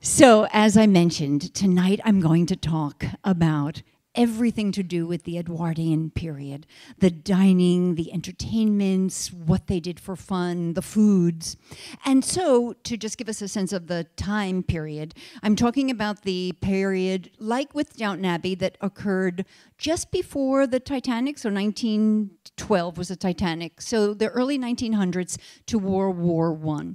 So, as I mentioned, tonight I'm going to talk about everything to do with the Edwardian period. The dining, the entertainments, what they did for fun, the foods. And so, to just give us a sense of the time period, I'm talking about the period, like with Downton Abbey, that occurred just before the Titanic, so 1912 was the Titanic, so the early 1900s to World War I.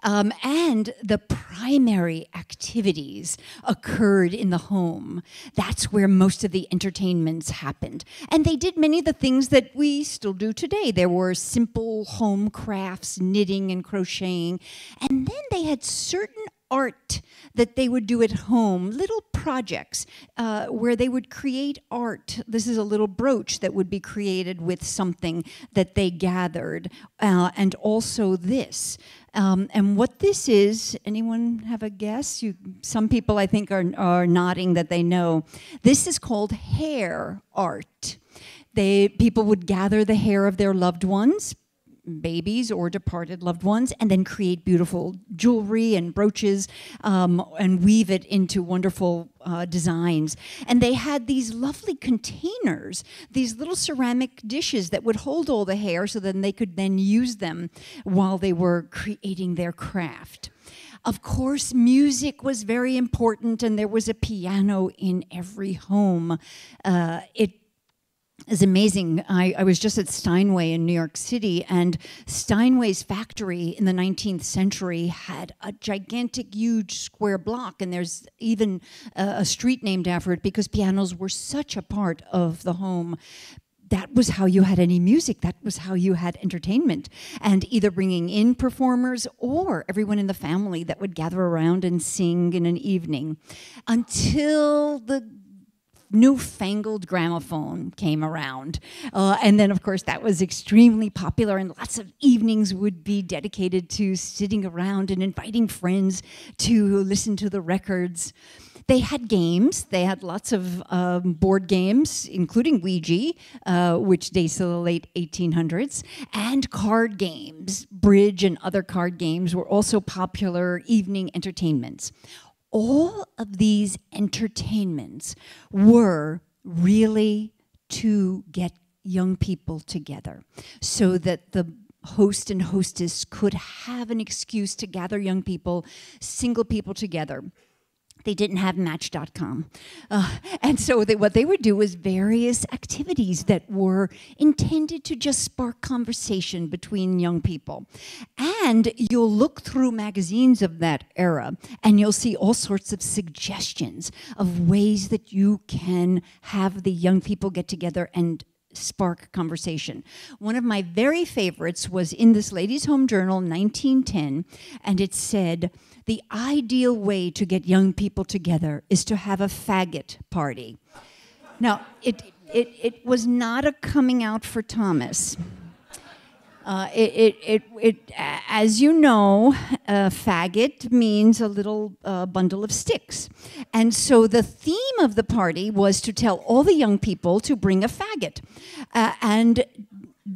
And the primary activities occurred in the home. That's where most of the entertainments happened. And they did many of the things that we still do today. There were simple home crafts, knitting and crocheting. And then they had certain art that they would do at home, little projects where they would create art. This is a little brooch that would be created with something that they gathered, and also this. And what this is, anyone have a guess? Some people, I think, are nodding that they know. This is called hair art. People would gather the hair of their loved ones, babies or departed loved ones, and then create beautiful jewelry and brooches and weave it into wonderful designs. And they had these lovely containers, these little ceramic dishes that would hold all the hair so then they could then use them while they were creating their craft. Of course, music was very important, and there was a piano in every home. It's amazing. I was just at Steinway in New York City, and Steinway's factory in the 19th century had a gigantic, huge square block, and there's even a street named after it because pianos were such a part of the home. That was how you had any music. That was how you had entertainment, and either bringing in performers or everyone in the family that would gather around and sing in an evening until the newfangled gramophone came around. And then, of course, that was extremely popular, and lots of evenings would be dedicated to sitting around and inviting friends to listen to the records. They had games. They had lots of board games, including Ouija, which dates to the late 1800s, and card games. Bridge and other card games were also popular evening entertainments. All of these entertainments were really to get young people together so that the host and hostess could have an excuse to gather young people, single people together. They didn't have Match.com. And so what they would do was various activities that were intended to just spark conversation between young people. And you'll look through magazines of that era, and you'll see all sorts of suggestions of ways that you can have the young people get together and spark conversation. One of my very favorites was in this Ladies' Home Journal, 1910, and it said, "The ideal way to get young people together is to have a faggot party." Now, it was not a coming out for Thomas. As you know, faggot means a little bundle of sticks. And so the theme of the party was to tell all the young people to bring a faggot. And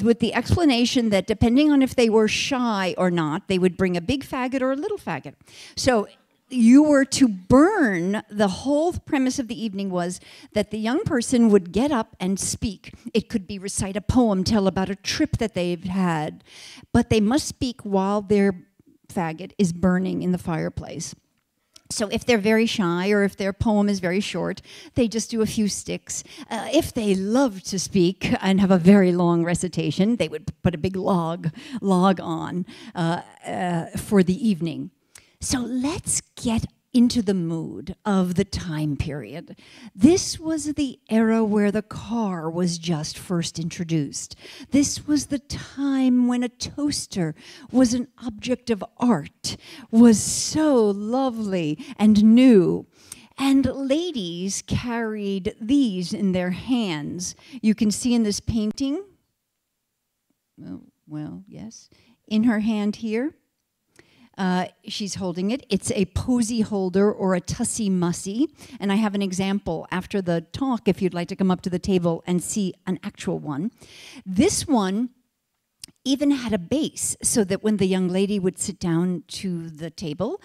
with the explanation that depending on if they were shy or not, they would bring a big faggot or a little faggot. So you were to burn. The whole premise of the evening was that the young person would get up and speak. It could be recite a poem, tell about a trip that they've had, but they must speak while their faggot is burning in the fireplace. So if they're very shy or if their poem is very short, they just do a few sticks. If they love to speak and have a very long recitation, they would put a big log on for the evening. So let's get into the mood of the time period. This was the era where the car was just first introduced. This was the time when a toaster was an object of art, was so lovely and new. And ladies carried these in their hands. You can see in this painting, well, yes, in her hand here. She's holding it. It's a posy holder or a tussy mussy. And I have an example after the talk if you'd like to come up to the table and see an actual one. This one even had a base so that when the young lady would sit down to the table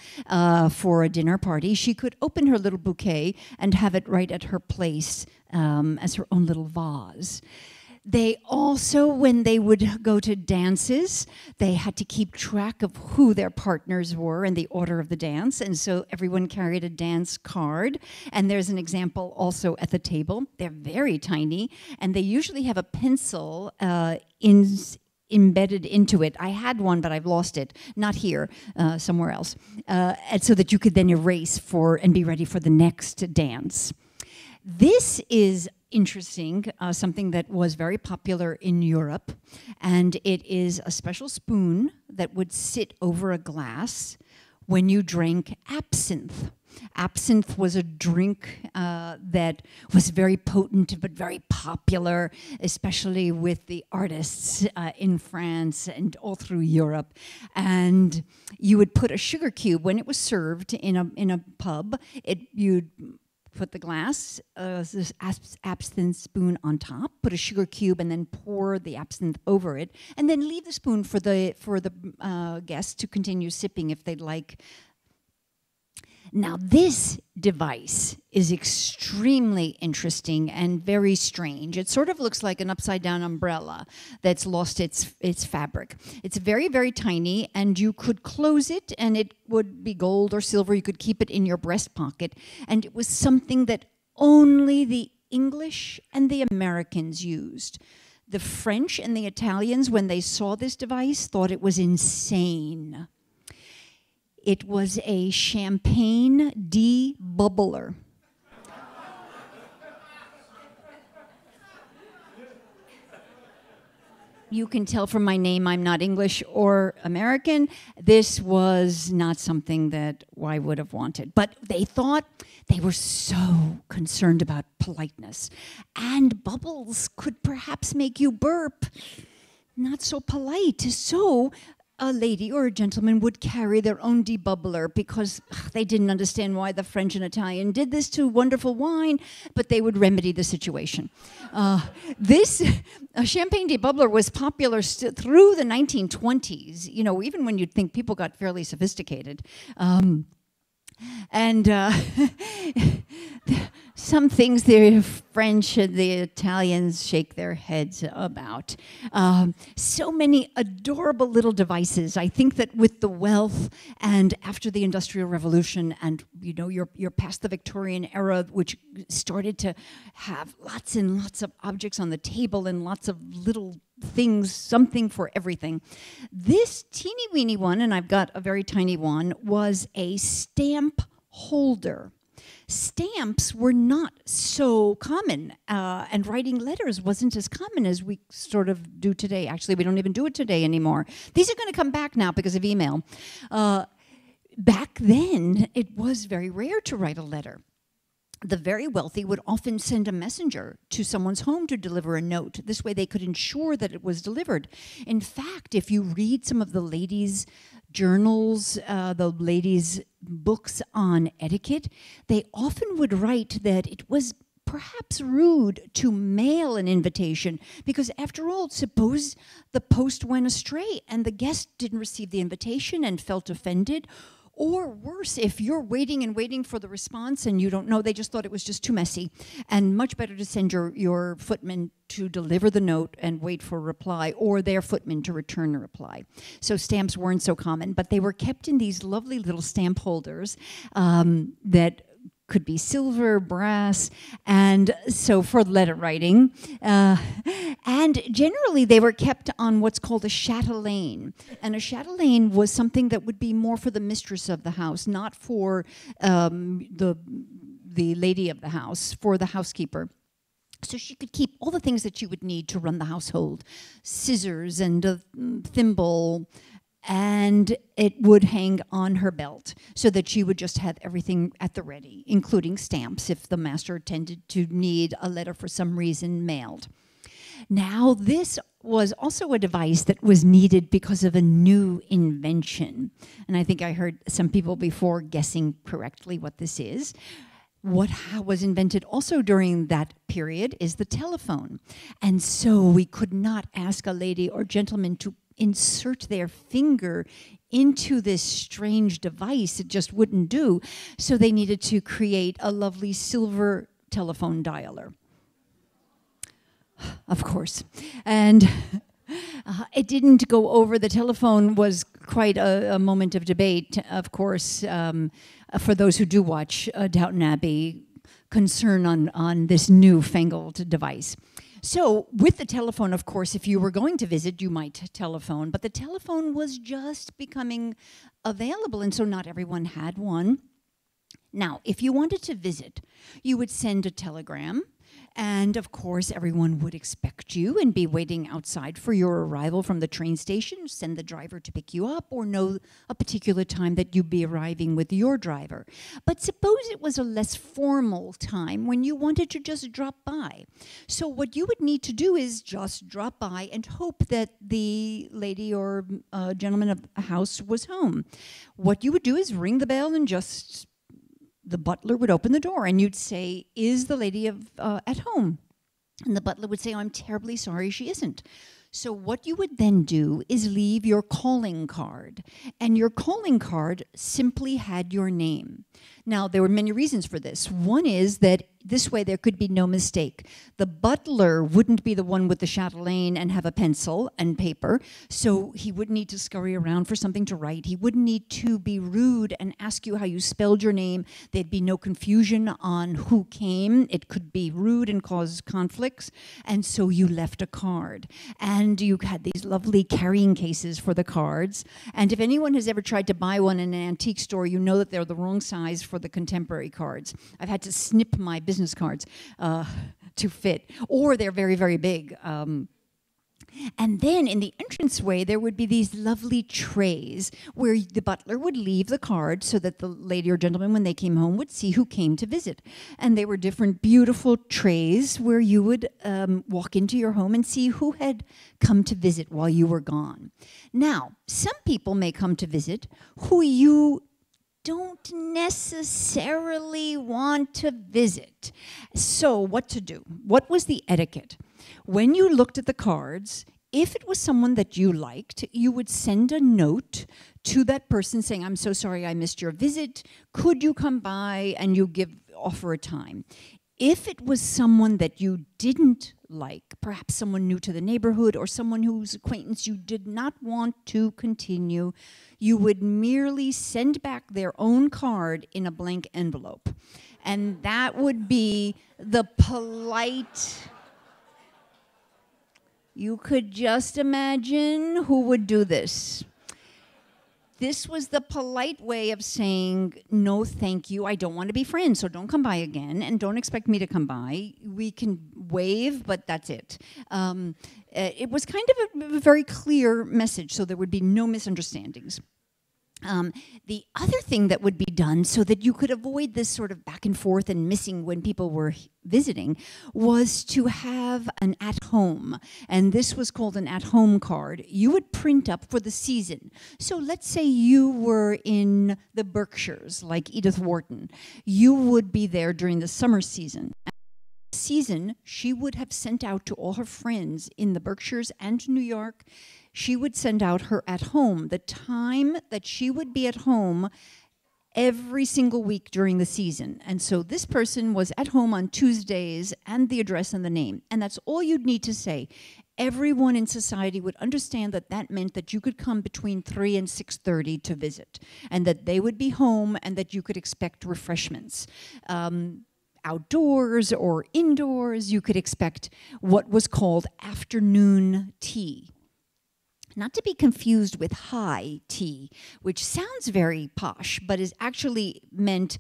for a dinner party, she could open her little bouquet and have it right at her place as her own little vase. They also, when they would go to dances, they had to keep track of who their partners were and the order of the dance, and so everyone carried a dance card. And there's an example also at the table. They're very tiny, and they usually have a pencil embedded into it. I had one, but I've lost it. Not here, somewhere else. And so that you could then erase and be ready for the next dance. This is interesting, something that was very popular in Europe, and it is a special spoon that would sit over a glass when you drank absinthe. Absinthe was a drink that was very potent but very popular, especially with the artists in France and all through Europe. And you would put a sugar cube when it was served in a pub. You'd put the glass, this absinthe spoon on top, put a sugar cube, and then pour the absinthe over it, and then leave the spoon for the guests to continue sipping if they'd like. Now, this device is extremely interesting and very strange. It sort of looks like an upside-down umbrella that's lost its fabric. It's very, very tiny, and you could close it, and it would be gold or silver. You could keep it in your breast pocket, and it was something that only the English and the Americans used. The French and the Italians, when they saw this device, thought it was insane. It was a champagne de-bubbler. You can tell from my name I'm not English or American. This was not something that I would have wanted. But they thought they were so concerned about politeness. And bubbles could perhaps make you burp. Not so polite. So a lady or a gentleman would carry their own debubbler because they didn't understand why the French and Italian did this to wonderful wine, but they would remedy the situation. This champagne debubbler was popular through the 1920s, you know, even when you'd think people got fairly sophisticated. Some things the French and the Italians shake their heads about. So many adorable little devices. I think that with the wealth and after the Industrial Revolution and, you know, you're past the Victorian era, which started to have lots and lots of objects on the table and lots of little things, something for everything. This teeny weeny one, and I've got a very tiny one, was a stamp holder. Stamps were not so common, and writing letters wasn't as common as we sort of do today. Actually, we don't even do it today anymore. These are going to come back now because of email. Back then, it was very rare to write a letter. The very wealthy would often send a messenger to someone's home to deliver a note. This way they could ensure that it was delivered. In fact, if you read some of the ladies' journals, the ladies' books on etiquette, they often would write that it was perhaps rude to mail an invitation because, after all, suppose the post went astray and the guest didn't receive the invitation and felt offended. Or worse, if you're waiting and waiting for the response and you don't know, they just thought it was just too messy. And much better to send your footman to deliver the note and wait for a reply, or their footman to return a reply. So stamps weren't so common, but they were kept in these lovely little stamp holders that could be silver, brass, and so for letter writing. And generally they were kept on what's called a chatelaine. And a chatelaine was something that would be more for the mistress of the house, not for the lady of the house, for the housekeeper. So she could keep all the things that you would need to run the household, scissors and a thimble, and it would hang on her belt so that she would just have everything at the ready, including stamps if the master tended to need a letter for some reason mailed. Now, this was also a device that was needed because of a new invention. And I think I heard some people before guessing correctly what this is. What was invented also during that period is the telephone. And so we could not ask a lady or gentleman to insert their finger into this strange device. It just wouldn't do. So they needed to create a lovely silver telephone dialer. Of course. And it didn't go over. The telephone was quite a moment of debate, of course, for those who do watch Downton Abbey, concern on this newfangled device. So with the telephone, of course, if you were going to visit, you might telephone, but the telephone was just becoming available, and so not everyone had one. Now, if you wanted to visit, you would send a telegram, and of course, everyone would expect you and be waiting outside for your arrival from the train station, send the driver to pick you up, or know a particular time that you'd be arriving with your driver. But suppose it was a less formal time when you wanted to just drop by. So what you would need to do is just drop by and hope that the lady or gentleman of a house was home. What you would do is ring the bell and just... the butler would open the door and you'd say, "Is the lady at home?" And the butler would say, "Oh, I'm terribly sorry, she isn't." So what you would then do is leave your calling card. And your calling card simply had your name. Now, there were many reasons for this. One is that this way there could be no mistake. The butler wouldn't be the one with the chatelaine and have a pencil and paper, so he wouldn't need to scurry around for something to write. He wouldn't need to be rude and ask you how you spelled your name. There'd be no confusion on who came. It could be rude and cause conflicts, and so you left a card. And you had these lovely carrying cases for the cards, and if anyone has ever tried to buy one in an antique store, you know that they're the wrong size for the contemporary cards. I've had to snip my business cards to fit, or they're very, very big. And then in the entranceway, there would be these lovely trays where the butler would leave the card so that the lady or gentleman, when they came home, would see who came to visit. And they were different beautiful trays where you would walk into your home and see who had come to visit while you were gone. Now, some people may come to visit who you don't necessarily want to visit. So what to do? What was the etiquette? When you looked at the cards, if it was someone that you liked, you would send a note to that person saying, "I'm so sorry I missed your visit. Could you come by?" And you offer a time. If it was someone that you didn't like, perhaps someone new to the neighborhood or someone whose acquaintance you did not want to continue, you would merely send back their own card in a blank envelope. And that would be the polite... You could just imagine who would do this. This was the polite way of saying, "No, thank you, I don't want to be friends, so don't come by again, and don't expect me to come by. We can wave, but that's it." It was kind of a very clear message, so there would be no misunderstandings. The other thing that would be done so that you could avoid this sort of back and forth and missing when people were visiting was to have an at-home. And this was called an at-home card. You would print up for the season. So let's say you were in the Berkshires, like Edith Wharton. You would be there during the summer season. Season, she would have sent out to all her friends in the Berkshires and New York. She would send out her at home, the time that she would be at home every single week during the season. And so this person was at home on Tuesdays, and the address and the name. And that's all you'd need to say. Everyone in society would understand that that meant that you could come between 3 and 6:30 to visit, and that they would be home, and that you could expect refreshments. Outdoors or indoors, you could expect what was called afternoon tea. Not to be confused with high tea, which sounds very posh, but is actually meant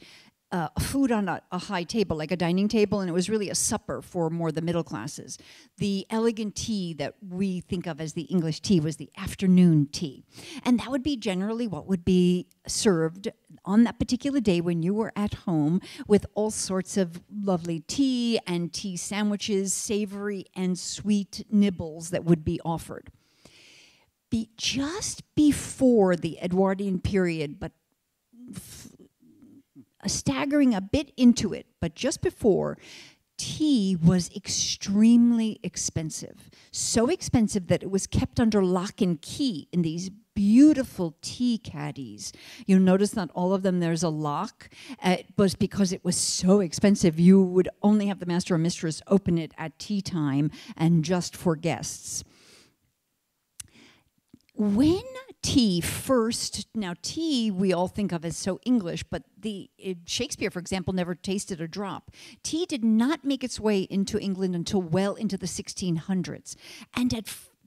food on a high table, like a dining table, and it was really a supper for more the middle classes. The elegant tea that we think of as the English tea was the afternoon tea. And that would be generally what would be served on that particular day when you were at home, with all sorts of lovely tea and tea sandwiches, savory and sweet nibbles that would be offered. Just before the Edwardian period, but staggering a bit into it, but just before, tea was extremely expensive. So expensive that it was kept under lock and key in these beautiful tea caddies. You'll notice that all of them, there's a lock. It was because it was so expensive. You would only have the master or mistress open it at tea time and just for guests. When tea first, now tea we all think of as so English, but Shakespeare, for example, never tasted a drop. Tea did not make its way into England until well into the 1600s, and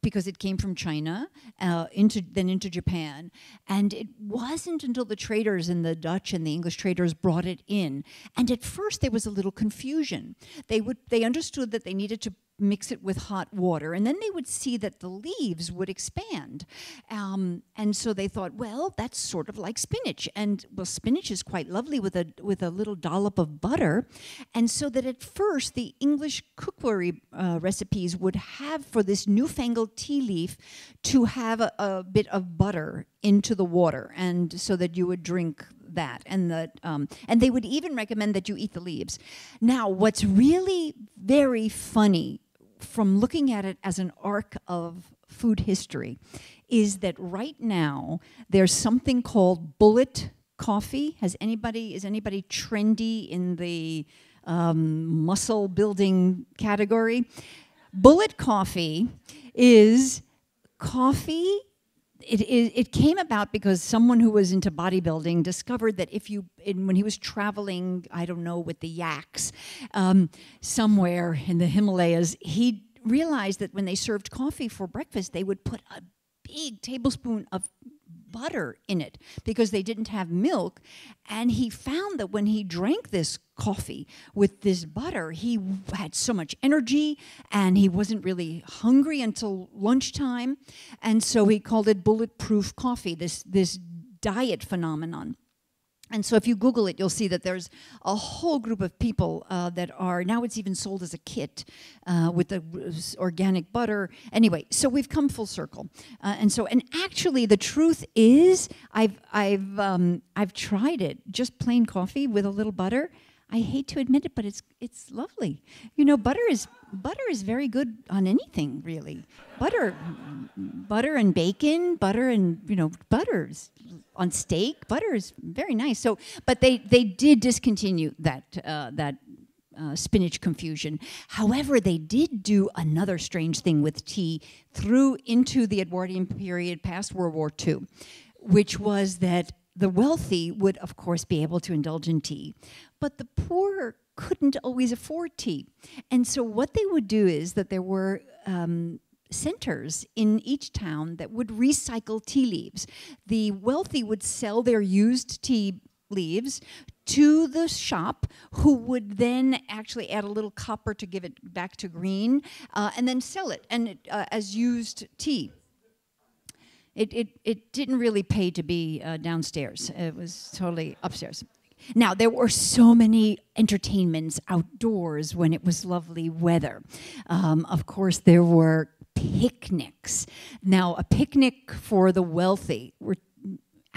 because it came from China, then into Japan, and it wasn't until the traders and the Dutch and the English traders brought it in. And at first there was a little confusion. They understood that they needed to mix it with hot water, and then they would see that the leaves would expand. And so they thought, well, that's sort of like spinach. And well, spinach is quite lovely with a little dollop of butter. And so that at first the English cookery recipes would have for this newfangled tea leaf to have a bit of butter into the water, and so that you would drink that, and they would even recommend that you eat the leaves. Now, what's really very funny from looking at it as an arc of food history is that right now there's something called bullet coffee. Is anybody trendy in the muscle building category? Bullet coffee is coffee. It came about because someone who was into bodybuilding discovered that when he was traveling, I don't know, with the yaks, somewhere in the Himalayas, he realized that when they served coffee for breakfast, they would put a big tablespoon of butter in it because they didn't have milk. And he found that when he drank this coffee with this butter, he had so much energy and he wasn't really hungry until lunchtime. And so he called it bulletproof coffee, this diet phenomenon. And so if you Google it, you'll see that there's a whole group of people that are, now it's even sold as a kit with the organic butter. Anyway, so we've come full circle. And actually the truth is, I've tried it, just plain coffee with a little butter. I hate to admit it, but it's lovely. You know, butter is very good on anything, really. Butter and bacon, butters on steak. Butter is very nice. So, but they did discontinue that spinach confusion. However, they did do another strange thing with tea through into the Edwardian period, past World War II, which was that the wealthy would, of course, be able to indulge in tea, but the poor couldn't always afford tea. And so what they would do is that there were centers in each town that would recycle tea leaves. The wealthy would sell their used tea leaves to the shop, who would then actually add a little copper to give it back to green, and then sell it as used tea. It didn't really pay to be downstairs. It was totally upstairs. Now, there were so many entertainments outdoors when it was lovely weather. Of course, there were picnics. Now, a picnic for the wealthy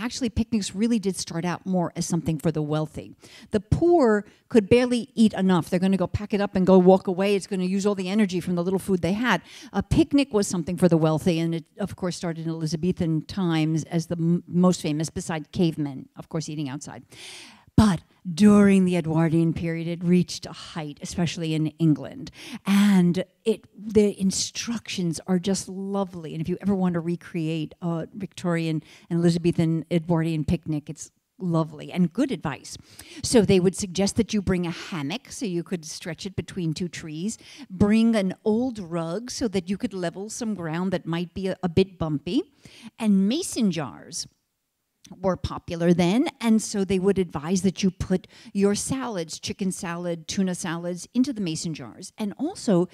actually, picnics really did start out more as something for the wealthy. The poor could barely eat enough. They're going to go pack it up and go walk away. It's going to use all the energy from the little food they had. A picnic was something for the wealthy, and it, of course, started in Elizabethan times as the most famous, beside cavemen, of course, eating outside. But during the Edwardian period, it reached a height, especially in England. And the instructions are just lovely. And if you ever want to recreate a Victorian and Elizabethan Edwardian picnic, it's lovely and good advice. So they would suggest that you bring a hammock so you could stretch it between two trees, bring an old rug so that you could level some ground that might be a bit bumpy, and mason jars were popular then, and so they would advise that you put your salads, chicken salad, tuna salads, into the mason jars, and also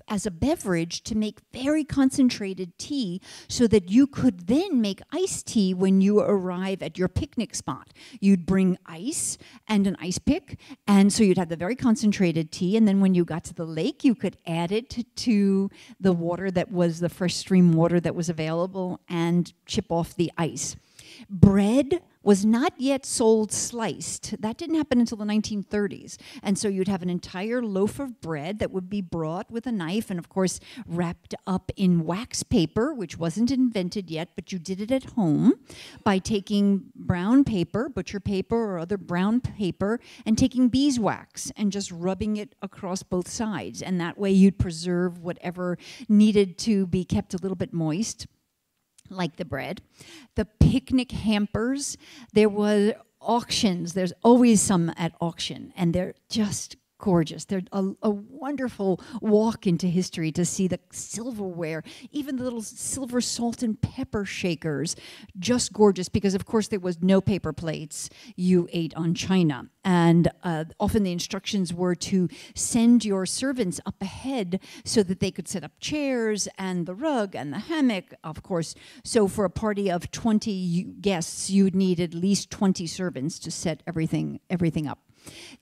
as a beverage to make very concentrated tea so that you could then make iced tea when you arrive at your picnic spot. You'd bring ice and an ice pick, and so you'd have the very concentrated tea, and then when you got to the lake, you could add it to the water that was the fresh stream water that was available and chip off the ice. Bread was not yet sold sliced. That didn't happen until the 1930s. And so you'd have an entire loaf of bread that would be brought with a knife and, of course, wrapped up in wax paper, which wasn't invented yet, but you did it at home by taking brown paper, butcher paper or other brown paper, and taking beeswax and just rubbing it across both sides. And that way you'd preserve whatever needed to be kept a little bit moist, like the bread. The picnic hampers, there were auctions. There's always some at auction, and they're just gorgeous. They're a wonderful walk into history to see the silverware, even the little silver salt and pepper shakers, just gorgeous because, of course, there was no paper plates. You ate on china. And often the instructions were to send your servants up ahead so that they could set up chairs and the rug and the hammock, of course. So for a party of 20 guests, you'd need at least 20 servants to set everything up.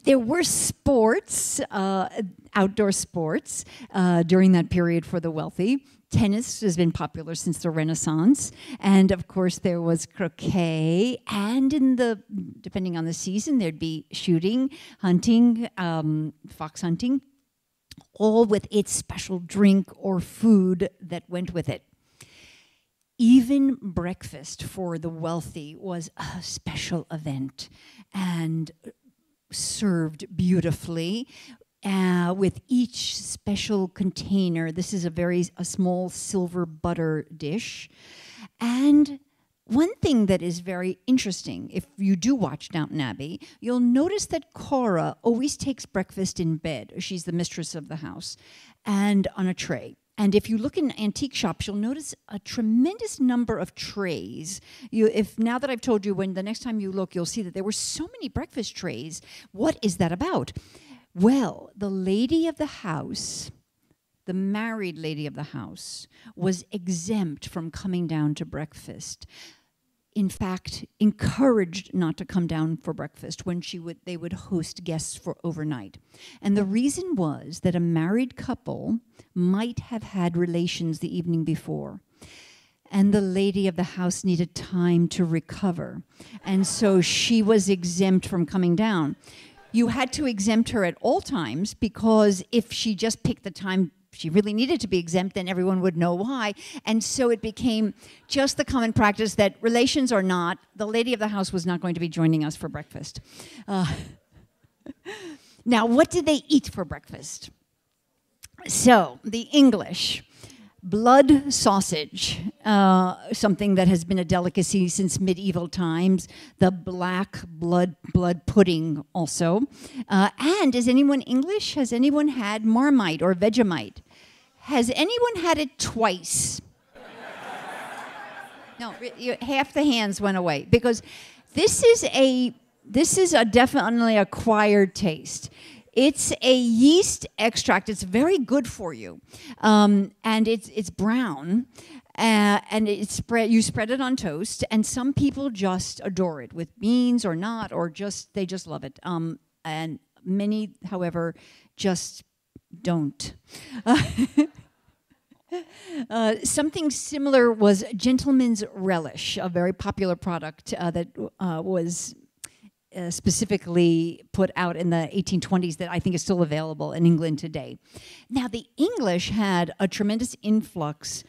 There were sports, outdoor sports, during that period for the wealthy. Tennis has been popular since the Renaissance. And, of course, there was croquet. And depending on the season, there'd be shooting, hunting, fox hunting, all with its special drink or food that went with it. Even breakfast for the wealthy was a special event and served beautifully with each special container. This is a small silver butter dish. And one thing that is very interesting, if you do watch Downton Abbey, you'll notice that Cora always takes breakfast in bed. She's the mistress of the house, and on a tray. And if you look in antique shops, you'll notice a tremendous number of trays. Now that I've told you, when the next time you look, you'll see that there were so many breakfast trays. What is that about? Well, the lady of the house, the married lady of the house, was exempt from coming down to breakfast. In fact, encouraged not to come down for breakfast when they would host guests for overnight. And the reason was that a married couple might have had relations the evening before. And the lady of the house needed time to recover. And so she was exempt from coming down. You had to exempt her at all times, because if she just picked the time she really needed to be exempt, then everyone would know why. And so it became just the common practice that, relations or not, the lady of the house was not going to be joining us for breakfast. Now, what did they eat for breakfast? So, the English, blood sausage, something that has been a delicacy since medieval times. The black blood pudding also. And is anyone English? Has anyone had Marmite or Vegemite? Has anyone had it twice? No, half the hands went away, because this is a definitely acquired taste. It's a yeast extract. It's very good for you, and it's brown, and you spread it on toast. And some people just adore it with beans or not, or they just love it. And many, however, just don't. Something similar was Gentleman's Relish, a very popular product that was specifically put out in the 1820s that I think is still available in England today. Now, the English had a tremendous influence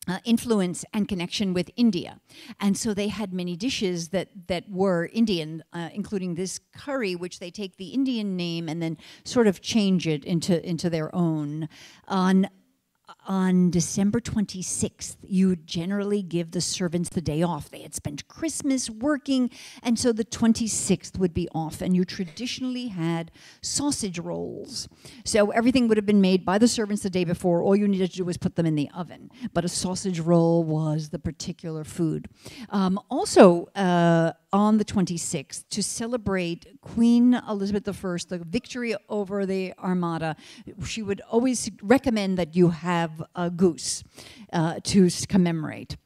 and connection with India. And so they had many dishes that were Indian, including this curry, which they take the Indian name and then sort of change it into their own. On December 26th, you would generally give the servants the day off. They had spent Christmas working, and so the 26th would be off, and you traditionally had sausage rolls. So everything would have been made by the servants the day before. All you needed to do was put them in the oven, but a sausage roll was the particular food. Also, on the 26th, to celebrate Queen Elizabeth I, the victory over the Armada, she would always recommend that you have a goose to commemorate.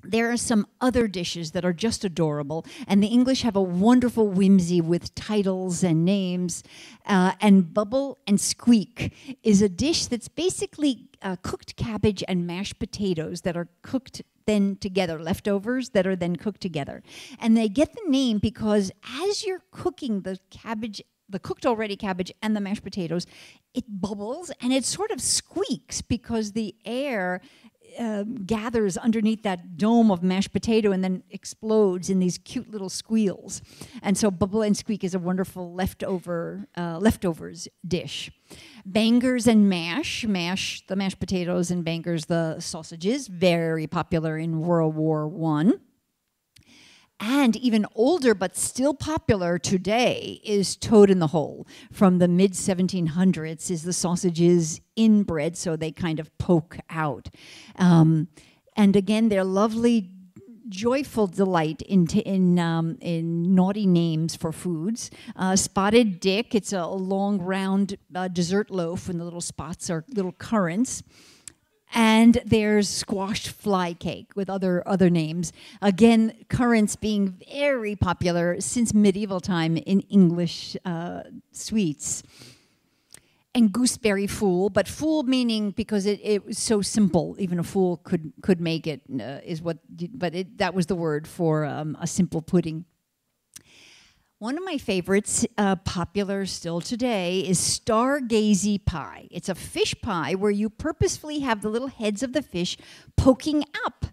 There are some other dishes that are just adorable, and the English have a wonderful whimsy with titles and names. And Bubble and Squeak is a dish that's basically cooked cabbage and mashed potatoes that are cooked then together, leftovers that are then cooked together. And they get the name because as you're cooking the cabbage, the cooked already cabbage and the mashed potatoes, it bubbles and it sort of squeaks because the air gathers underneath that dome of mashed potato and then explodes in these cute little squeals. And so bubble and squeak is a wonderful leftovers dish. Bangers and mash, the mashed potatoes, and bangers, the sausages, very popular in World War I. And even older, but still popular today, is toad in the hole. From the mid-1700s is the sausages in bread, so they kind of poke out. And again, they're lovely, joyful delight in naughty names for foods. Spotted Dick, it's a long, round dessert loaf, and the little spots are little currants. And there's squashed fly cake with other names. Again, currants being very popular since medieval time in English sweets. And Gooseberry Foole, but fool meaning because it was so simple, even a fool could make it, that was the word for a simple pudding. One of my favorites, popular still today, is Stargazey Pie. It's a fish pie where you purposefully have the little heads of the fish poking up.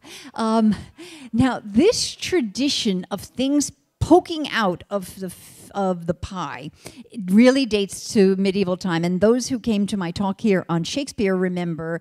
Now, this tradition of things poking out of the pie, it really dates to medieval time. And those who came to my talk here on Shakespeare remember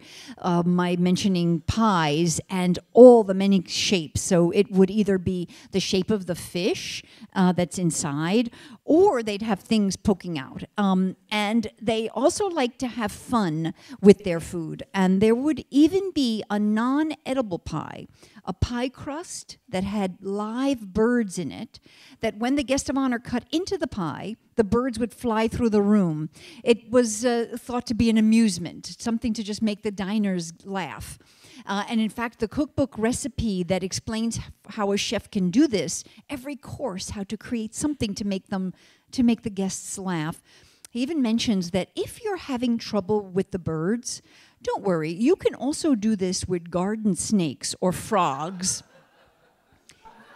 my mentioning pies and all the many shapes. So it would either be the shape of the fish that's inside, or they'd have things poking out. And they also like to have fun with their food. And there would even be a non-edible pie, a pie crust that had live birds in it, that when the guest of honor cut into the pie, the birds would fly through the room. It was thought to be an amusement, something to just make the diners laugh. And in fact, the cookbook recipe that explains how a chef can do this, every course, how to create something to make the guests laugh. He even mentions that if you're having trouble with the birds, don't worry, you can also do this with garden snakes or frogs.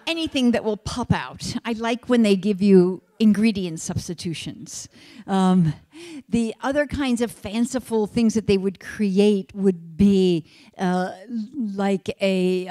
Anything that will pop out. I like when they give you ingredient substitutions. The other kinds of fanciful things that they would create would be like a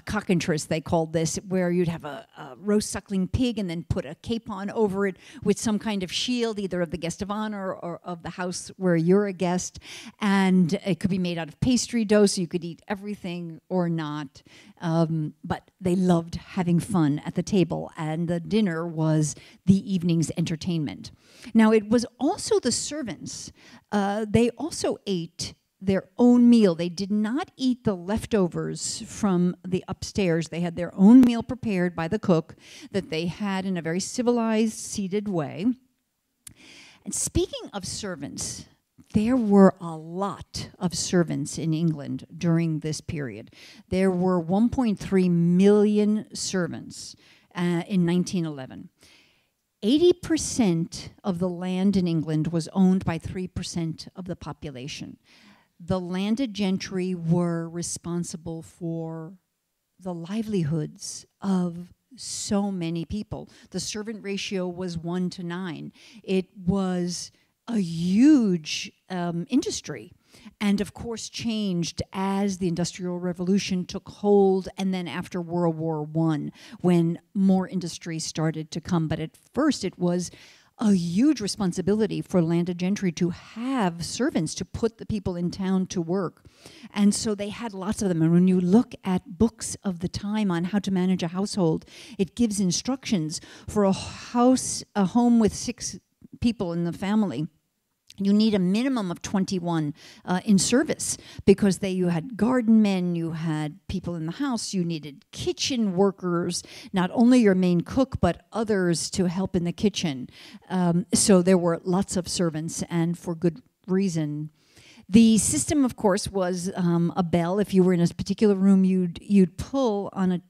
cockentress, they called this, where you'd have a roast suckling pig and then put a capon over it with some kind of shield, either of the guest of honor or of the house where you're a guest. And it could be made out of pastry dough, so you could eat everything or not. But they loved having fun at the table, and the dinner was the evening's entertainment. Now, it was also the servants. They also ate their own meal. They did not eat the leftovers from the upstairs. They had their own meal prepared by the cook that they had in a very civilized, seated way. And speaking of servants, there were a lot of servants in England during this period. There were 1.3 million servants in 1911. 80% of the land in England was owned by 3% of the population. The landed gentry were responsible for the livelihoods of so many people. The servant ratio was 1 to 9. It was a huge industry, and of course changed as the Industrial Revolution took hold, and then after World War I, when more industry started to come. But at first it was a huge responsibility for landed gentry to have servants to put the people in town to work. And so they had lots of them. And when you look at books of the time on how to manage a household, it gives instructions for a home with 6 people in the family. You need a minimum of 21 in service, because you had garden men, you had people in the house, you needed kitchen workers, not only your main cook, but others to help in the kitchen. So there were lots of servants, and for good reason. The system, of course, was a bell. If you were in a particular room, you'd pull on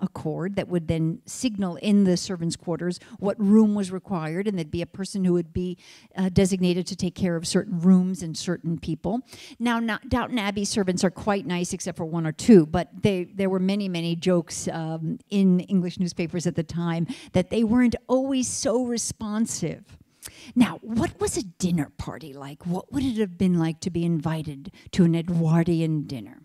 a cord that would then signal in the servants' quarters what room was required, and there'd be a person who would be designated to take care of certain rooms and certain people. Now, Downton Abbey servants are quite nice, except for one or two, but there were many jokes in English newspapers at the time that they weren't always so responsive. Now, what was a dinner party like? What would it have been like to be invited to an Edwardian dinner?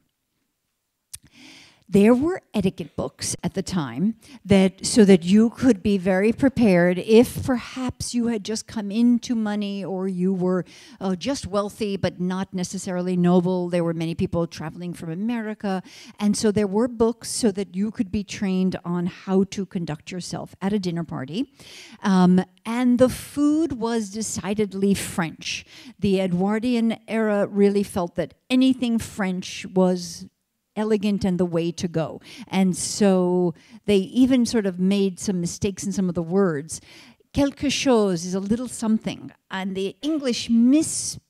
There were etiquette books at the time so that you could be very prepared if perhaps you had just come into money or you were just wealthy but not necessarily noble. There were many people traveling from America, and so there were books so that you could be trained on how to conduct yourself at a dinner party. And the food was decidedly French. The Edwardian era really felt that anything French was elegant and the way to go. And so they even sort of made some mistakes in some of the words. Quelque chose is a little something, and the English misheard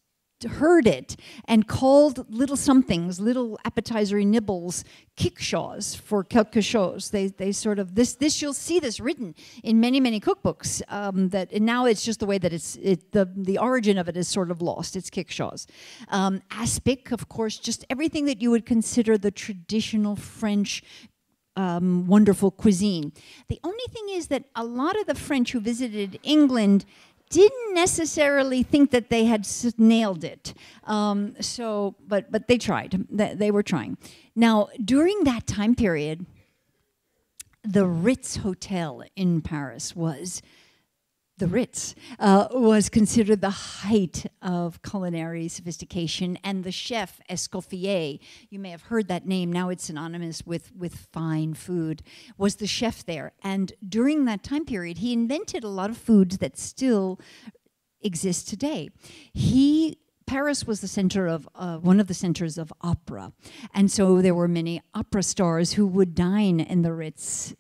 it and called little somethings, little appetizer nibbles, kickshaws for quelque chose. They sort of, this you'll see this written in many cookbooks, and now it's just the way that the origin of it is sort of lost. It's kickshaws. Aspic, of course, just everything that you would consider the traditional French wonderful cuisine. The only thing is that a lot of the French who visited England didn't necessarily think that they had nailed it. But they tried. They were trying. Now, during that time period, the Ritz Hotel in Paris was considered the height of culinary sophistication, and the chef Escoffier, you may have heard that name, now it's synonymous with fine food, was the chef there. And during that time period, he invented a lot of foods that still exist today. Paris was the center of one of the centers of opera, and so there were many opera stars who would dine in the Ritz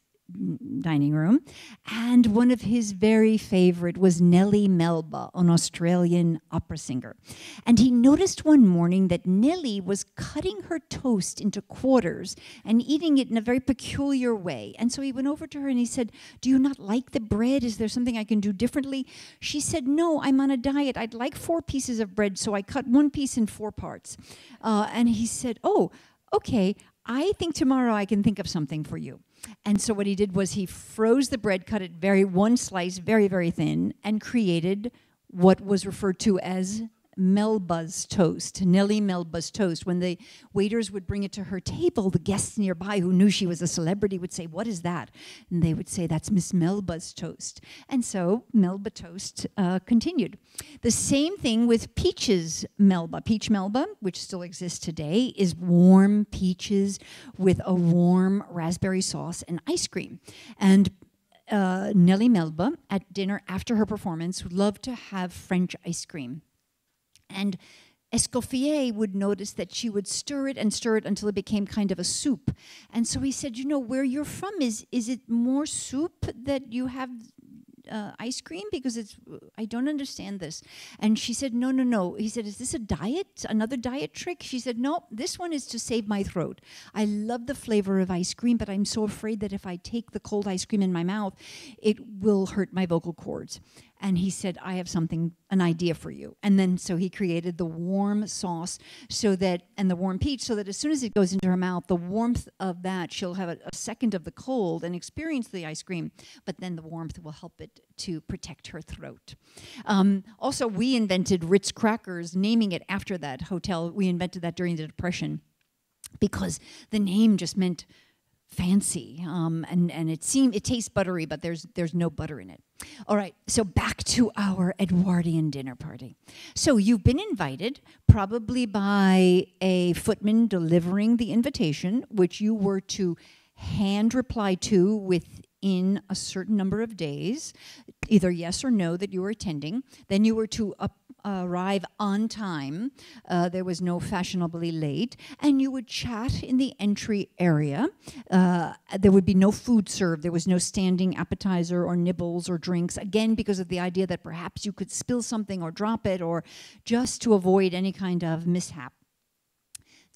dining room, and one of his very favorite was Nellie Melba, an Australian opera singer. And he noticed one morning that Nellie was cutting her toast into quarters and eating it in a very peculiar way. And so he went over to her and he said, "Do you not like the bread? Is there something I can do differently?" She said, "No, I'm on a diet. I'd like 4 pieces of bread, so I cut 1 piece in 4 parts." And he said, "Oh, okay, I think tomorrow I can think of something for you." And so what he did was he froze the bread, cut it one slice very thin, and created what was referred to as Melba's toast, Nellie Melba's toast. When the waiters would bring it to her table, the guests nearby who knew she was a celebrity would say, "What is that?" And they would say, "That's Miss Melba's toast." And so Melba toast continued. The same thing with peaches Melba. Peach Melba, which still exists today, is warm peaches with a warm raspberry sauce and ice cream. And Nellie Melba, at dinner after her performance, would love to have French ice cream. And Escoffier would notice that she would stir it until it became kind of a soup. And so he said, "You know, where you're from, is it more soup that you have ice cream? Because I don't understand this." And she said, no. He said, "Is this a diet? Another diet trick?" She said, "No, this one is to save my throat. I love the flavor of ice cream, but I'm so afraid that if I take the cold ice cream in my mouth, it will hurt my vocal cords." And he said, "I have an idea for you." And then so he created the warm sauce and the warm peach, so that as soon as it goes into her mouth, the warmth of that, she'll have a second of the cold and experience the ice cream, but then the warmth will help it to protect her throat. Also, we invented Ritz crackers, naming it after that hotel. We invented that during the Depression because the name just meant fancy, and it tastes buttery, but there's no butter in it. All right, so back to our Edwardian dinner party. So you've been invited, probably by a footman delivering the invitation, which you were to hand reply to within a certain number of days, either yes or no that you were attending. Then you were to arrive on time. There was no fashionably late. And you would chat in the entry area. There would be no food served. There was no standing appetizer or nibbles or drinks. Again, because of the idea that perhaps you could spill something or drop it, or just to avoid any kind of mishap.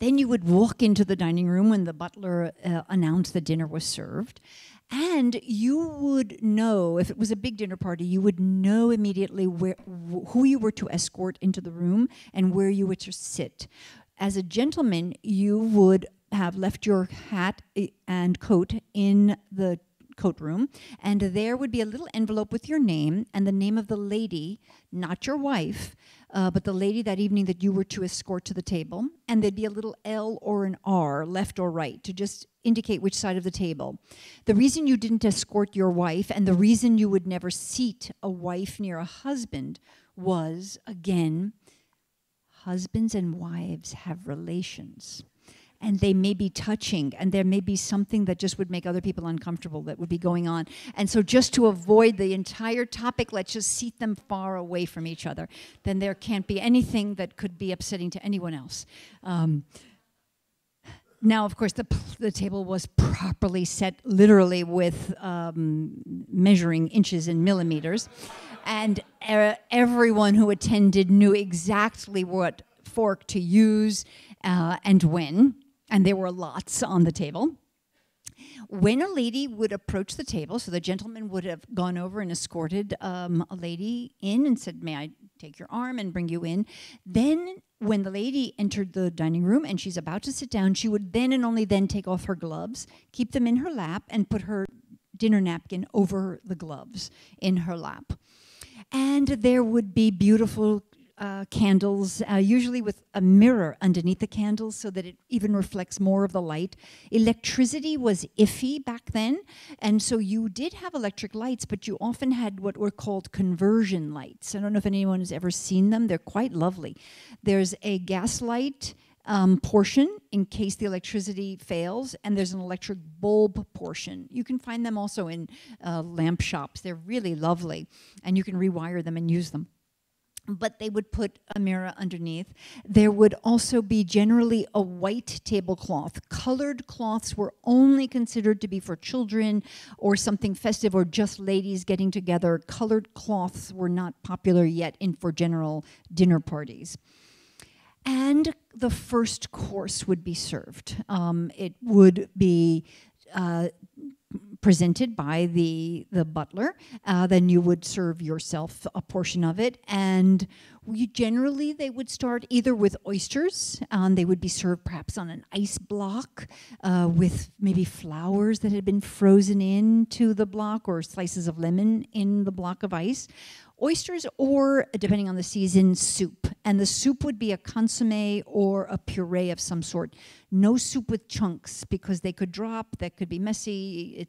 Then you would walk into the dining room when the butler announced the dinner was served. And you would know, if it was a big dinner party, you would know immediately who you were to escort into the room and where you were to sit. As a gentleman, you would have left your hat and coat in the coat room, and there would be a little envelope with your name and the name of the lady, not your wife, but the lady that evening that you were to escort to the table. And there'd be a little L or an R, left or right, to just indicate which side of the table. The reason you didn't escort your wife, and the reason you would never seat a wife near a husband, was, again, husbands and wives have relations. And they may be touching, and there may be something that just would make other people uncomfortable that would be going on. And so just to avoid the entire topic, let's just seat them far away from each other. Then there can't be anything that could be upsetting to anyone else. Now, of course, the table was properly set literally with measuring inches and millimeters. And everyone who attended knew exactly what fork to use and when. And there were lots on the table. When a lady would approach the table, so the gentleman would have gone over and escorted a lady in and said, "May I take your arm and bring you in?" Then when the lady entered the dining room and she's about to sit down, she would then and only then take off her gloves, keep them in her lap, and put her dinner napkin over the gloves in her lap. And there would be beautiful candles, usually with a mirror underneath the candles so that it even reflects more of the light. Electricity was iffy back then, and so you did have electric lights, but you often had what were called conversion lights. I don't know if anyone has ever seen them. They're quite lovely. There's a gas light portion in case the electricity fails, and there's an electric bulb portion. You can find them also in lamp shops. They're really lovely, and you can rewire them and use them. But they would put a mirror underneath. There would also be generally a white tablecloth. Colored cloths were only considered to be for children or something festive or just ladies getting together. Colored cloths were not popular yet for general dinner parties. And the first course would be served. It would be presented by the butler. Then you would serve yourself a portion of it, and generally they would start either with oysters. They would be served perhaps on an ice block with maybe flowers that had been frozen into the block, or slices of lemon in the block of ice. Oysters, or depending on the season, soup. And the soup would be a consommé or a puree of some sort. No soup with chunks, because they could drop, that could be messy. It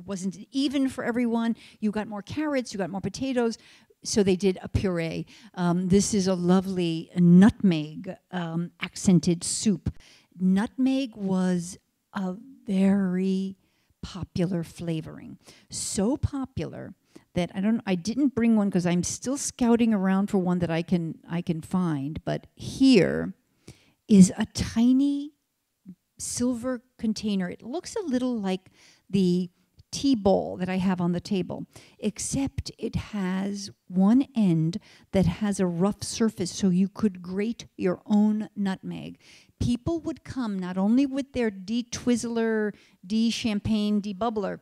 wasn't even for everyone. You got more carrots, you got more potatoes, so they did a puree. This is a lovely nutmeg accented soup. Nutmeg was a very popular flavoring. So popular that I didn't bring one because I'm still scouting around for one that I can find, but here is a tiny silver container. It looks a little like the tea bowl that I have on the table, except it has one end that has a rough surface so you could grate your own nutmeg. People would come not only with their de-twizzler, de-champagne, de-bubbler,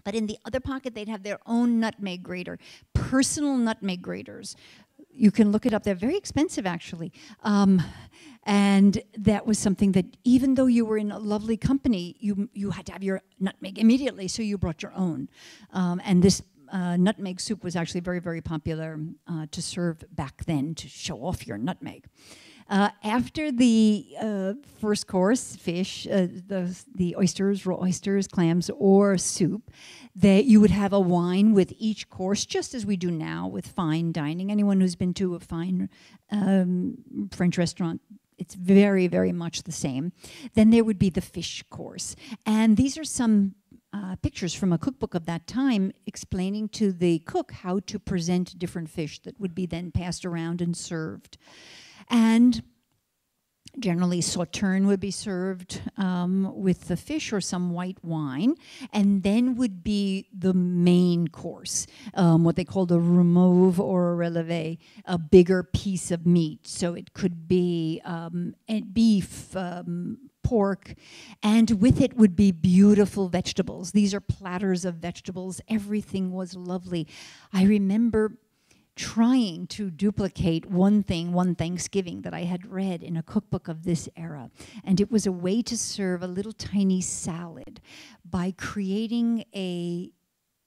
but in the other pocket, they'd have their own nutmeg grater, personal nutmeg graters. You can look it up. They're very expensive, actually. And that was something that even though you were in a lovely company, you had to have your nutmeg immediately, so you brought your own. And this nutmeg soup was actually very, very popular to serve back then, to show off your nutmeg. After the first course, fish, the oysters, raw oysters, clams, or soup, that you would have a wine with each course, just as we do now with fine dining. Anyone who's been to a fine French restaurant, it's very, very much the same. Then there would be the fish course. And these are some pictures from a cookbook of that time explaining to the cook how to present different fish that would be then passed around and served. And generally, sauterne would be served with the fish or some white wine, and then would be the main course, what they called a remove or a relevé, a bigger piece of meat. So it could be beef, pork, and with it would be beautiful vegetables. These are platters of vegetables. Everything was lovely. I remember trying to duplicate one Thanksgiving that I had read in a cookbook of this era. And it was a way to serve a little tiny salad by creating a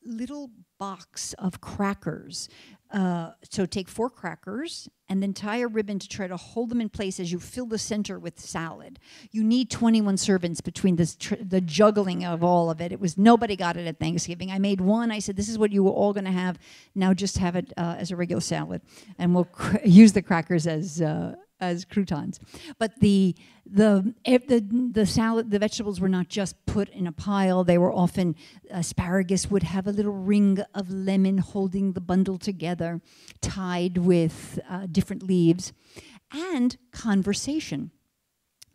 little box of crackers. So take 4 crackers and then tie a ribbon to try to hold them in place as you fill the center with salad. You need 21 servants between the juggling of all of it. Nobody got it at Thanksgiving. I made one. I said, this is what you were all going to have. Now just have it as a regular salad. And we'll use the crackers as croutons. But the salad, the vegetables were not just put in a pile. They were often, asparagus would have a little ring of lemon holding the bundle together, tied with different leaves, and conversation.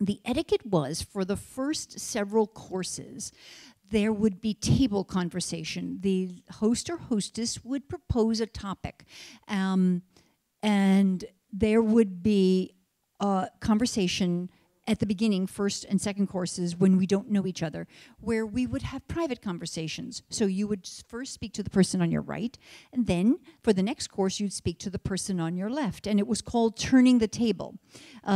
The etiquette was, for the first several courses, there would be table conversation. The host or hostess would propose a topic, and there would be a conversation at the beginning, first and second courses, when we don't know each other, where we would have private conversations. So you would first speak to the person on your right, and then for the next course, you'd speak to the person on your left. And it was called turning the table.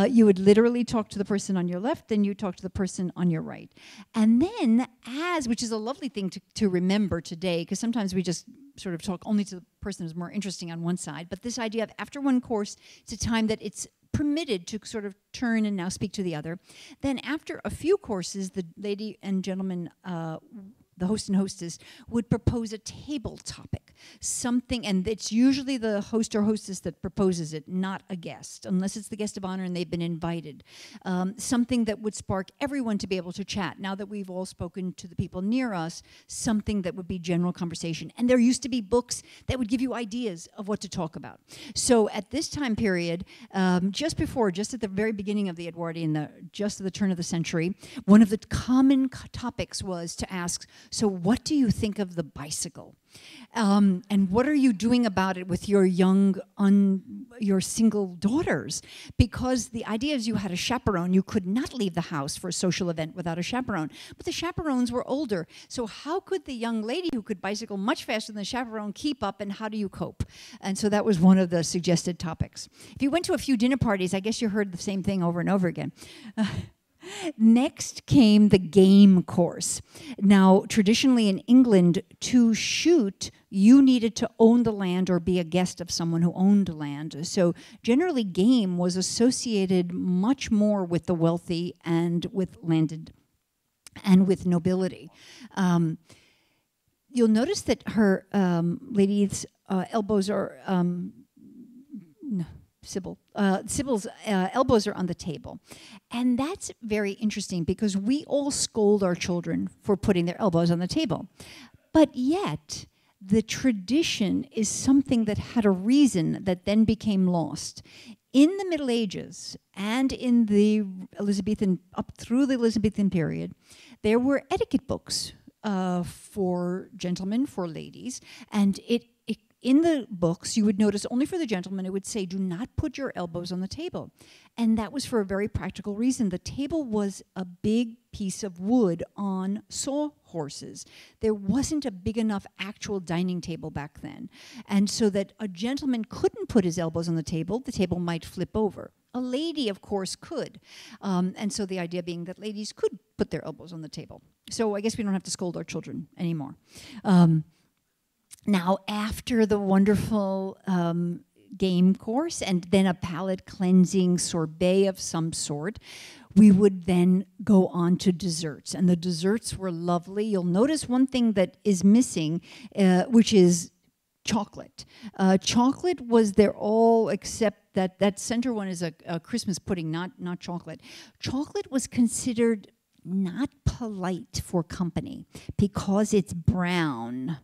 You would literally talk to the person on your left, then you talk to the person on your right. And then which is a lovely thing to remember today, because sometimes we just sort of talk only to the person who's more interesting on one side. But this idea of after one course, it's a time that it's permitted to sort of turn and now speak to the other. Then after a few courses, the lady and gentleman, the host and hostess, would propose a table topic, something, and it's usually the host or hostess that proposes it, not a guest, unless it's the guest of honor and they've been invited. Something that would spark everyone to be able to chat. Now that we've all spoken to the people near us, something that would be general conversation. And there used to be books that would give you ideas of what to talk about. So at this time period, just at the very beginning of the Edwardian, just at the turn of the century, one of the common topics was to ask, so what do you think of the bicycle? And what are you doing about it with your your single daughters? Because the idea is you had a chaperone. You could not leave the house for a social event without a chaperone. But the chaperones were older. So how could the young lady who could bicycle much faster than the chaperone keep up, and how do you cope? And so that was one of the suggested topics. If you went to a few dinner parties, I guess you heard the same thing over and over again. Next came the game course. Now, traditionally in England, to shoot, you needed to own the land or be a guest of someone who owned land. So generally, game was associated much more with the wealthy and with landed and with nobility. You'll notice that her lady's elbows are... Sybil's elbows are on the table. And that's very interesting because we all scold our children for putting their elbows on the table. But yet, the tradition is something that had a reason that then became lost. In the Middle Ages and in the Elizabethan, up through the Elizabethan period, there were etiquette books for gentlemen, for ladies, and in the books, you would notice only for the gentleman, it would say, do not put your elbows on the table. And that was for a very practical reason. The table was a big piece of wood on sawhorses. There wasn't a big enough actual dining table back then. And so that a gentleman couldn't put his elbows on the table might flip over. A lady, of course, could. And so the idea being that ladies could put their elbows on the table. So I guess we don't have to scold our children anymore. Now, after the wonderful game course and then a palate cleansing sorbet of some sort, we would then go on to desserts. And the desserts were lovely. You'll notice one thing that is missing, which is chocolate. Chocolate was there all except that center one is a Christmas pudding, not chocolate. Chocolate was considered not polite for company because it's brown.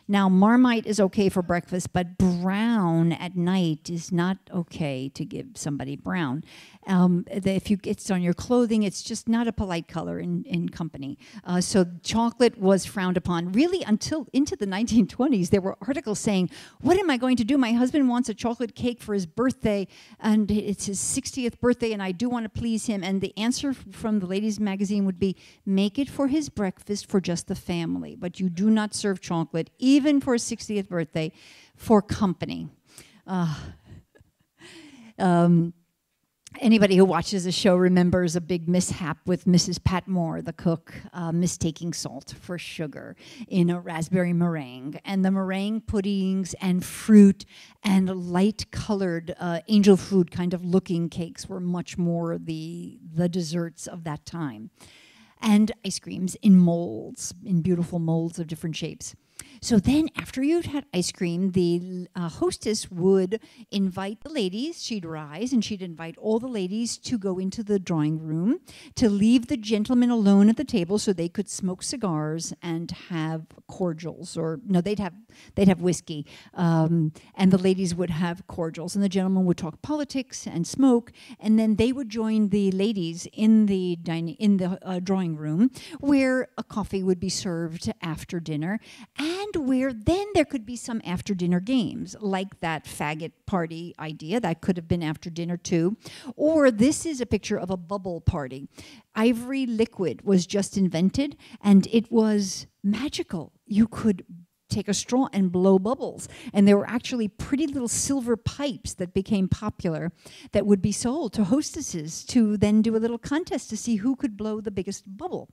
Now, Marmite is okay for breakfast, but brown at night is not okay to give somebody brown. If it's on your clothing, it's just not a polite color in company. So chocolate was frowned upon. Really, until into the 1920s, there were articles saying, what am I going to do? My husband wants a chocolate cake for his birthday, and it's his 60th birthday, and I do want to please him. And the answer from the ladies' magazine would be, make it for his breakfast for just the family, but you do not serve chocolate, even for his 60th birthday, for company. Anybody who watches the show remembers a big mishap with Mrs. Patmore, the cook, mistaking salt for sugar in a raspberry meringue. And the meringue puddings and fruit and light-colored angel food kind of looking cakes were much more the desserts of that time. And ice creams in molds, in beautiful molds of different shapes. So then after you'd had ice cream, the hostess would invite the ladies. She'd rise and she'd invite all the ladies to go into the drawing room, to leave the gentlemen alone at the table so they could smoke cigars and have cordials. Or no, they'd have whiskey, and the ladies would have cordials, and the gentlemen would talk politics and smoke, and then they would join the ladies in the drawing room, where a coffee would be served after dinner, and where then there could be some after dinner games, like that faggot party idea. That could have been after dinner too. Or this is a picture of a bubble party. Ivory liquid was just invented, and it was magical. You could take a straw and blow bubbles. And there were actually pretty little silver pipes that became popular that would be sold to hostesses to then do a little contest to see who could blow the biggest bubble.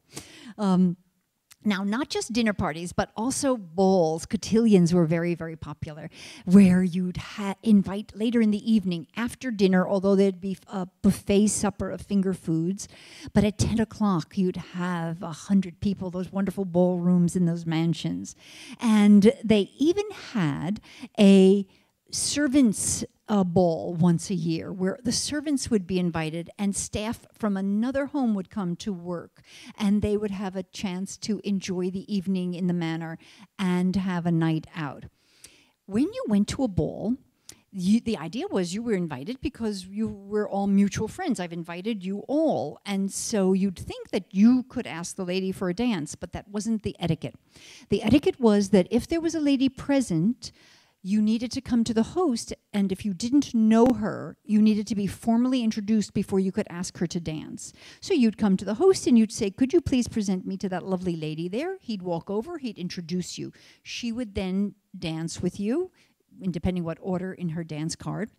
Now, not just dinner parties, but also balls, cotillions were very, very popular, where you'd invite later in the evening after dinner, although there'd be a buffet supper of finger foods. But at 10 o'clock, you'd have 100 people, those wonderful ballrooms in those mansions. And they even had a servants' ball once a year, where the servants would be invited and staff from another home would come to work, and they would have a chance to enjoy the evening in the manor and have a night out. When you went to a ball, the idea was you were invited because you were all mutual friends. I've invited you all. And so you'd think that you could ask the lady for a dance, but that wasn't the etiquette. The etiquette was that if there was a lady present, you needed to come to the host, and if you didn't know her, you needed to be formally introduced before you could ask her to dance. So you'd come to the host and you'd say, could you please present me to that lovely lady there? He'd walk over, he'd introduce you. She would then dance with you, depending what order in her dance card.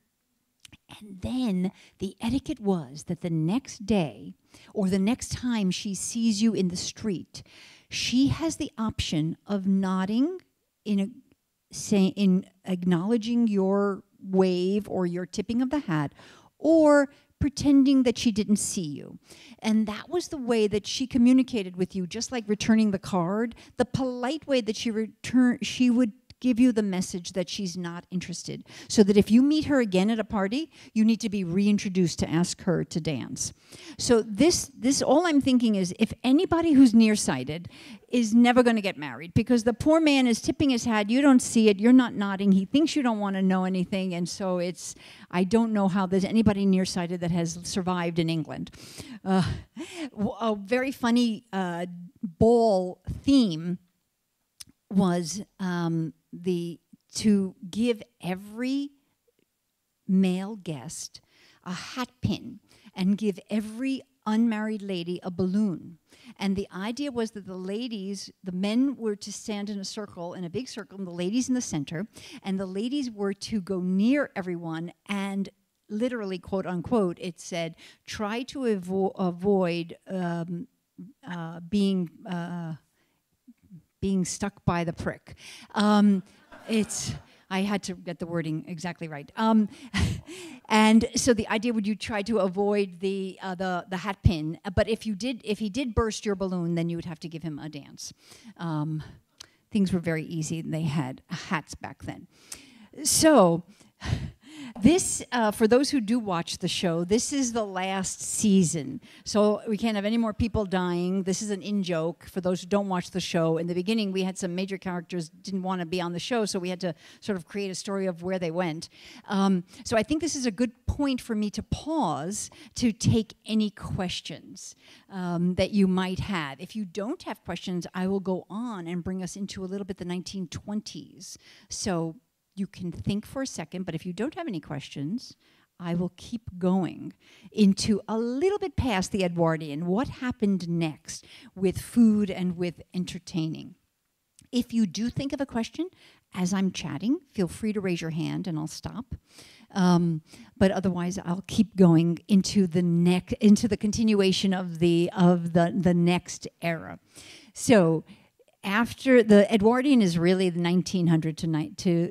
And then the etiquette was that the next day, or the next time she sees you in the street, she has the option of nodding in acknowledging your wave or your tipping of the hat, or pretending that she didn't see you. And that was the way that she communicated with you, just like returning the card. The polite way that she would give you the message that she's not interested, so that if you meet her again at a party, you need to be reintroduced to ask her to dance. So this all I'm thinking is, if anybody who's nearsighted is never going to get married, because the poor man is tipping his hat, you don't see it, you're not nodding, he thinks you don't want to know anything, and so I don't know how there's anybody nearsighted that has survived in England. A very funny ball theme was to give every male guest a hat pin and give every unmarried lady a balloon. And the idea was that the men were to stand in a big circle, and the ladies in the center, and the ladies were to go near everyone, and literally, quote unquote, it said, try to avoid being stuck by the prick. I had to get the wording exactly right. And so the idea would, you try to avoid the hat pin, but if he did burst your balloon, then you would have to give him a dance. Things were very easy, and they had hats back then. So This, for those who do watch the show, this is the last season. So we can't have any more people dying. This is an in-joke. For those who don't watch the show, in the beginning, we had some major characters didn't want to be on the show, so we had to sort of create a story of where they went. So I think this is a good point for me to pause to take any questions that you might have. If you don't have questions, I will go on and bring us into a little bit the 1920s. So you can think for a second, but if you don't have any questions, I will keep going into a little bit past the Edwardian. What happened next with food and with entertaining? If you do think of a question as I'm chatting, feel free to raise your hand and I'll stop. But otherwise, I'll keep going into the continuation of the next era. So, after the Edwardian is really the 1900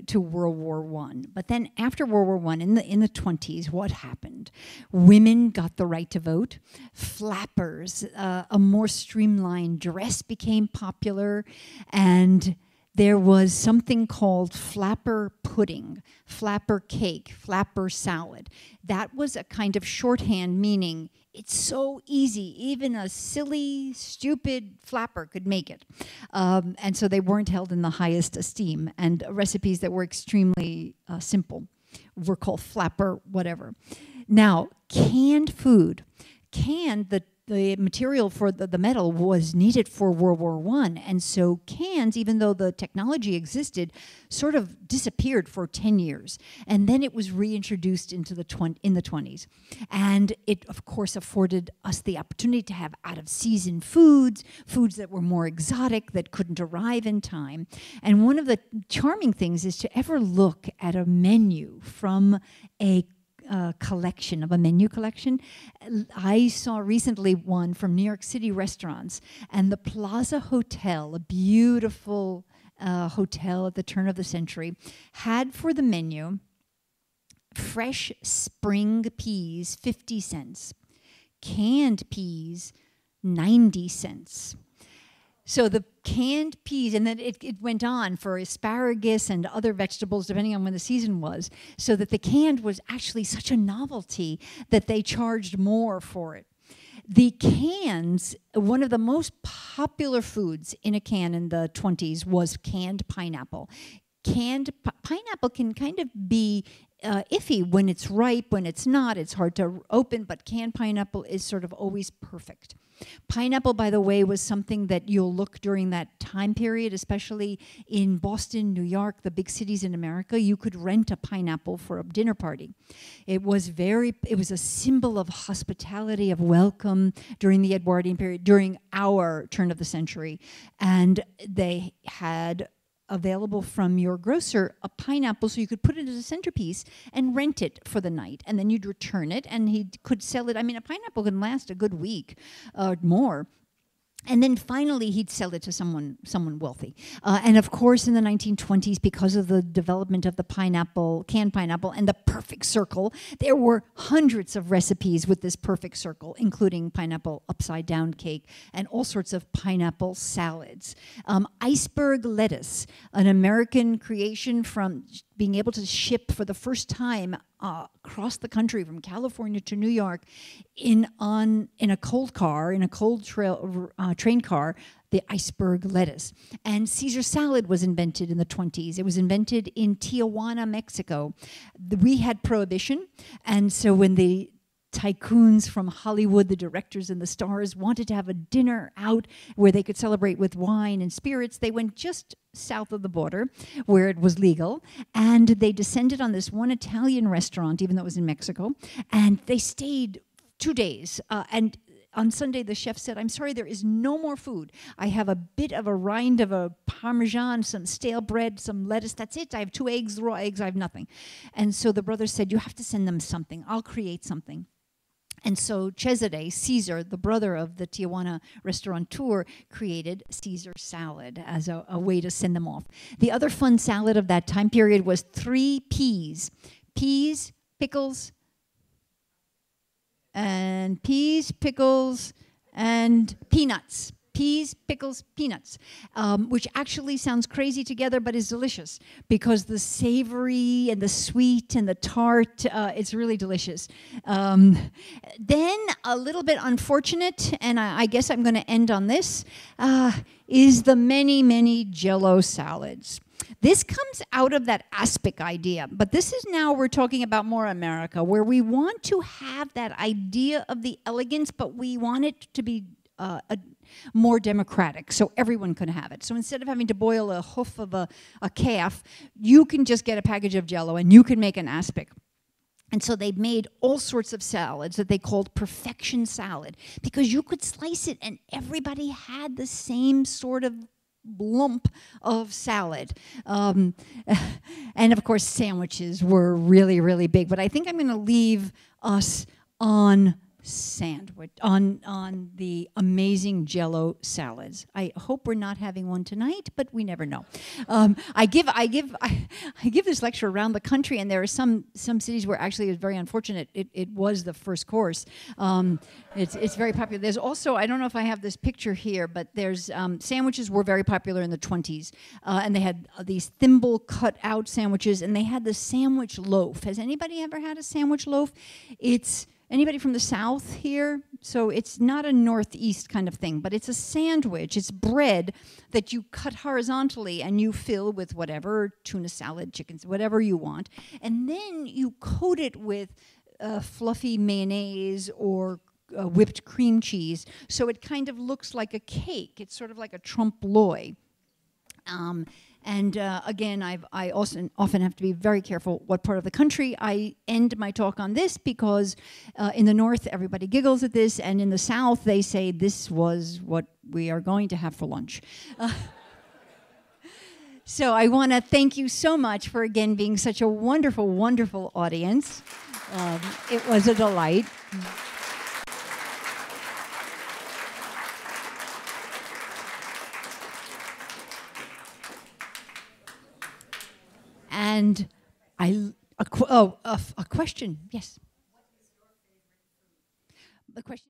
to World War I. But then after World War I, in the 20s, what happened? Women got the right to vote. Flappers, a more streamlined dress became popular, and there was something called flapper pudding, flapper cake, flapper salad. That was a kind of shorthand meaning it's so easy. Even a silly, stupid flapper could make it. And so they weren't held in the highest esteem. And recipes that were extremely simple were called flapper whatever. Now, canned food. The material for the metal was needed for World War I, and so cans, even though the technology existed, sort of disappeared for 10 years, and then it was reintroduced in the 20s, and it of course afforded us the opportunity to have out-of-season foods that were more exotic, that couldn't arrive in time. And one of the charming things is to ever look at a menu from a menu collection. I saw recently one from New York City restaurants, and the Plaza Hotel, a beautiful hotel at the turn of the century, had for the menu fresh spring peas, 50 cents, canned peas, 90 cents. So the canned peas, and then it went on for asparagus and other vegetables, depending on when the season was, so that the canned was actually such a novelty that they charged more for it. The cans, one of the most popular foods in a can in the 20s was canned pineapple. Canned pineapple can kind of be iffy when it's ripe, when it's not. It's hard to open, but canned pineapple is sort of always perfect. Pineapple, by the way, was something that you'll look during that time period, especially in Boston, New York, the big cities in America. You could rent a pineapple for a dinner party. It was a symbol of hospitality, of welcome during the Edwardian period, during our turn of the century. And they had available from your grocer a pineapple so you could put it as a centerpiece and rent it for the night, and then you'd return it and he could sell it. I mean, a pineapple can last a good week or more. And then finally, he'd sell it to someone wealthy. And of course, in the 1920s, because of the development of the canned pineapple, and the perfect circle, there were hundreds of recipes with this perfect circle, including pineapple upside-down cake and all sorts of pineapple salads. Iceberg lettuce, an American creation from being able to ship for the first time across the country from California to New York in a cold train car, the iceberg lettuce. And Caesar salad was invented in the 20s. It was invented in Tijuana, Mexico. We had Prohibition, and so when the tycoons from Hollywood, the directors and the stars, wanted to have a dinner out where they could celebrate with wine and spirits, they went just south of the border where it was legal, and they descended on this one Italian restaurant, even though it was in Mexico, and they stayed 2 days. And on Sunday, the chef said, "I'm sorry, there is no more food. I have a bit of a rind of a Parmesan, some stale bread, some lettuce. That's it. I have 2 eggs, raw eggs. I have nothing." And so the brothers said, "You have to send them something. I'll create something." And so Cesare, Caesar, the brother of the Tijuana restaurateur, created Caesar salad as a way to send them off. The other fun salad of that time period was 3 peas. Peas, pickles, and peanuts. peas, pickles, peanuts, which actually sounds crazy together, but is delicious because the savory and the sweet and the tart, it's really delicious. Then a little bit unfortunate, and I guess I'm going to end on this, is the many, many Jell-O salads. This comes out of that aspic idea, but this is now we're talking about more America, where we want to have that idea of the elegance, but we want it to be more democratic, so everyone can have it. So instead of having to boil a hoof of a calf, you can just get a package of Jell-O and you can make an aspic. And so they made all sorts of salads that they called perfection salad, because you could slice it and everybody had the same sort of lump of salad. And of course, sandwiches were really, really big. But I think I'm going to leave us on the amazing Jell-O salads. I hope we're not having one tonight, but we never know. I give this lecture around the country, and there are some cities where actually it's very unfortunate. It was the first course. It's very popular. There's also, I don't know if I have this picture here, but there's sandwiches were very popular in the 20s, and they had these thimble cut out sandwiches, and they had the sandwich loaf. Has anybody ever had a sandwich loaf? It's anybody from the South here? So it's not a Northeast kind of thing, but it's a sandwich. It's bread that you cut horizontally and you fill with whatever, tuna salad, chickens, whatever you want. And then you coat it with fluffy mayonnaise or whipped cream cheese. So it kind of looks like a cake. It's sort of like a trompe l'oeil. Again, I also often have to be very careful what part of the country I end my talk on this, because in the North, everybody giggles at this, and in the South, they say this was what we are going to have for lunch. So I want to thank you so much for, again, being such a wonderful, wonderful audience. It was a delight. And a question, yes. The question.